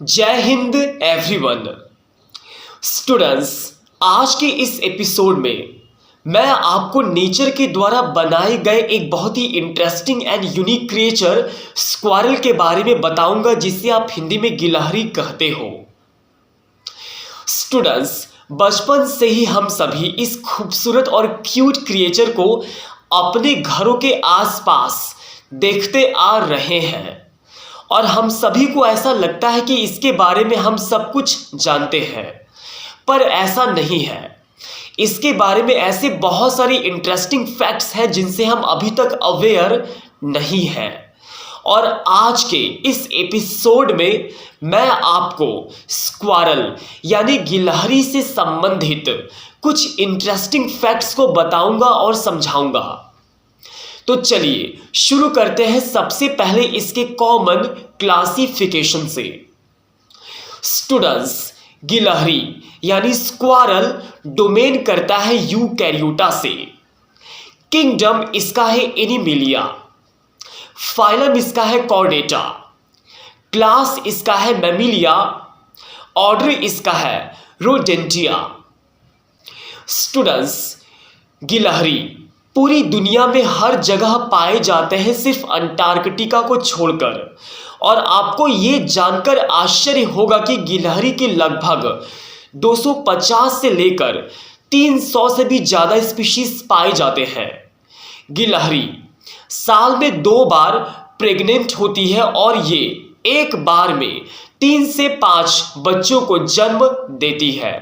जय Hind everyone. Students, आज के इस एपिसोड में मैं आपको नेचर के द्वारा बनाए गए एक बहुत ही इंटरेस्टिंग एंड यूनिक क्रिएचर स्क्वारल के बारे में बताऊंगा, जिसे आप हिंदी में गिलहरी कहते हो। स्टूडेंट्स, बचपन से ही हम सभी इस खूबसूरत और क्यूट क्रिएचर को अपने घरों के आसपास देखते आ रहे हैं और हम सभी को ऐसा लगता है कि इसके बारे में हम सब कुछ जानते हैं, पर ऐसा नहीं है। इसके बारे में ऐसे बहुत सारी इंटरेस्टिंग फैक्ट्स हैं जिनसे हम अभी तक अवेयर नहीं हैं। और आज के इस एपिसोड में मैं आपको स्क्वारल यानी गिलहरी से संबंधित कुछ इंटरेस्टिंग फैक्ट्स को बताऊंगा और समझाऊंगा। तो चलिए शुरू करते हैं सबसे पहले इसके कॉमन क्लासिफिकेशन से। स्टूडेंट्स, गिलहरी यानी स्क्वारल डोमेन करता है यूकैरियोटा से। किंगडम इसका है एनिमिलिया, फाइलम इसका है कॉर्डेटा, क्लास इसका है मैमिलिया, ऑर्डर इसका है रोडेंटिया। स्टूडेंट्स, गिलहरी पूरी दुनिया में हर जगह पाए जाते हैं, सिर्फ अंटार्कटिका को छोड़कर। और आपको ये जानकर आश्चर्य होगा कि गिलहरी के लगभग 250 से लेकर 300 से भी ज़्यादा स्पीशीज पाए जाते हैं। गिलहरी साल में 2 बार प्रेग्नेंट होती है और ये एक बार में 3 से 5 बच्चों को जन्म देती है।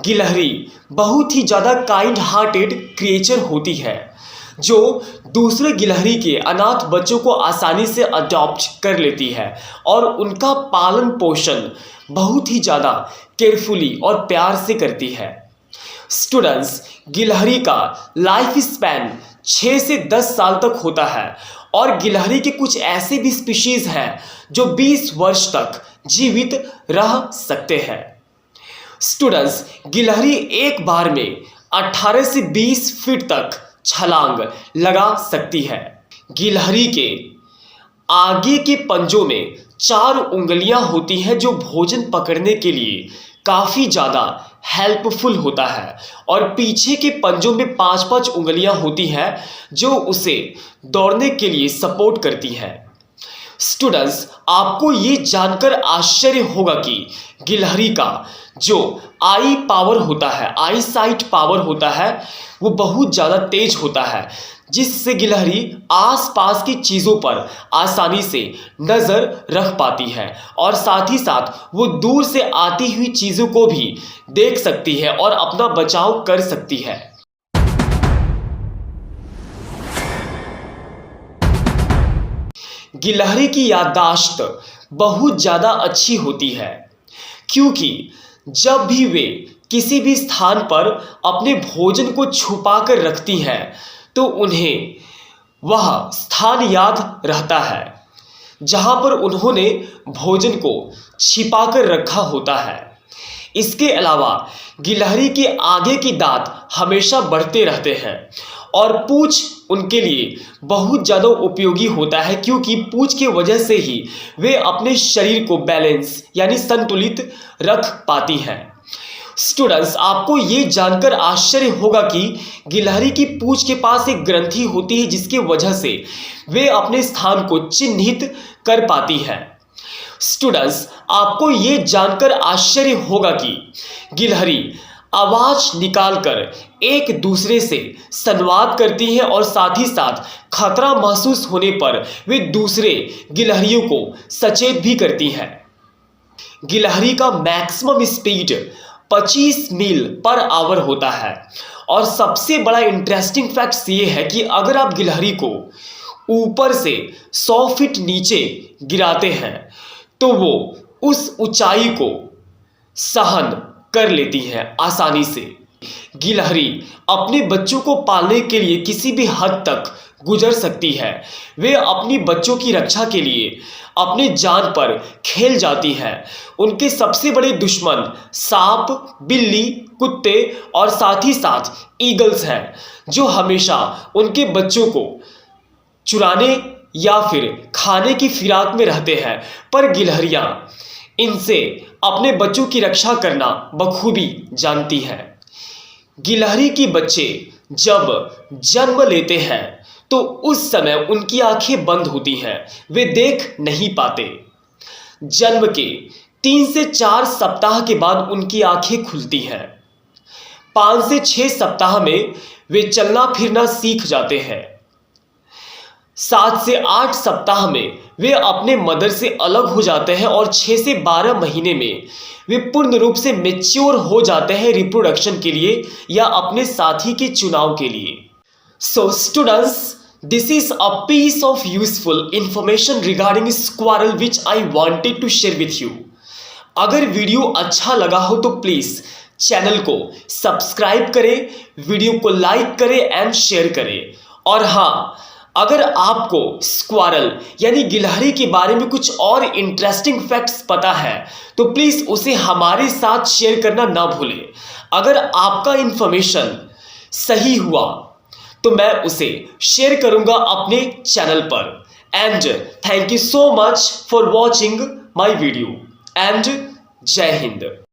गिलहरी बहुत ही ज़्यादा काइंड हार्टेड क्रिएचर होती है, जो दूसरे गिलहरी के अनाथ बच्चों को आसानी से अडॉप्ट कर लेती है और उनका पालन पोषण बहुत ही ज़्यादा केयरफुली और प्यार से करती है। स्टूडेंट्स, गिलहरी का लाइफ स्पैन 6 से 10 साल तक होता है और गिलहरी के कुछ ऐसे भी स्पीशीज हैं जो 20 वर्ष तक जीवित रह सकते हैं। स्टूडेंट्स, गिलहरी एक बार में 18 से 20 फीट तक छलांग लगा सकती है। गिलहरी के आगे के पंजों में 4 उंगलियां होती हैं जो भोजन पकड़ने के लिए काफ़ी ज़्यादा हेल्पफुल होता है, और पीछे के पंजों में 5-5 उंगलियां होती हैं जो उसे दौड़ने के लिए सपोर्ट करती हैं। स्टूडेंट्स, आपको ये जानकर आश्चर्य होगा कि गिलहरी का जो आई पावर होता है, आई साइट पावर होता है, वो बहुत ज़्यादा तेज होता है, जिससे गिलहरी आसपास की चीज़ों पर आसानी से नज़र रख पाती है और साथ ही साथ वो दूर से आती हुई चीज़ों को भी देख सकती है और अपना बचाव कर सकती है। गिलहरी की याददाश्त बहुत ज़्यादा अच्छी होती है, क्योंकि जब भी वे किसी भी स्थान पर अपने भोजन को छुपा कर रखती हैं तो उन्हें वह स्थान याद रहता है जहां पर उन्होंने भोजन को छिपा कर रखा होता है। इसके अलावा गिलहरी के आगे की दांत हमेशा बढ़ते रहते हैं और पूंछ उनके लिए बहुत ज़्यादा उपयोगी होता है, क्योंकि पूंछ की वजह से ही वे अपने शरीर को बैलेंस यानी संतुलित रख पाती हैं। स्टूडेंट्स, आपको ये जानकर आश्चर्य होगा कि गिलहरी की पूंछ के पास एक ग्रंथि होती है जिसकी वजह से वे अपने स्थान को चिन्हित कर पाती हैं। स्टूडेंट्स, आपको ये जानकर आश्चर्य होगा कि गिलहरी आवाज निकालकर एक दूसरे से संवाद करती है और साथ ही साथ खतरा महसूस होने पर वे दूसरे गिलहरियों को सचेत भी करती हैं। गिलहरी का मैक्सिमम स्पीड 25 मील पर आवर होता है और सबसे बड़ा इंटरेस्टिंग फैक्ट ये है कि अगर आप गिलहरी को ऊपर से 100 फीट नीचे गिराते हैं तो वो उस ऊंचाई को सहन कर लेती है आसानी से। गिलहरी अपने बच्चों को पालने के लिए किसी भी हद तक गुजर सकती है। वे अपनी बच्चों की रक्षा के लिए अपने जान पर खेल जाती हैं। उनके सबसे बड़े दुश्मन सांप, बिल्ली, कुत्ते और साथ ही साथ ईगल्स हैं, जो हमेशा उनके बच्चों को चुराने या फिर खाने की फिराक में रहते हैं, पर गिलहरियां इनसे अपने बच्चों की रक्षा करना बखूबी जानती हैं। गिलहरी के बच्चे जब जन्म लेते हैं तो उस समय उनकी आंखें बंद होती हैं, वे देख नहीं पाते। जन्म के 3 से 4 सप्ताह के बाद उनकी आंखें खुलती हैं। 5 से 6 सप्ताह में वे चलना फिरना सीख जाते हैं। 7 से 8 सप्ताह में वे अपने मदर से अलग हो जाते हैं और 6 से 12 महीने में वे पूर्ण रूप से मैच्योर हो जाते हैं रिप्रोडक्शन के लिए या अपने साथी के चुनाव के लिए। So students, this is a piece of useful information regarding squirrel which I wanted to share with you. अगर वीडियो अच्छा लगा हो तो प्लीज चैनल को सब्सक्राइब करें, वीडियो को लाइक करें एंड शेयर करें। और हाँ, अगर आपको स्क्वारल यानी गिलहरी के बारे में कुछ और इंटरेस्टिंग फैक्ट्स पता है तो प्लीज उसे हमारे साथ शेयर करना ना भूलें। अगर आपका इंफॉर्मेशन सही हुआ तो मैं उसे शेयर करूंगा अपने चैनल पर। And thank you so much for watching my video and जय हिंद।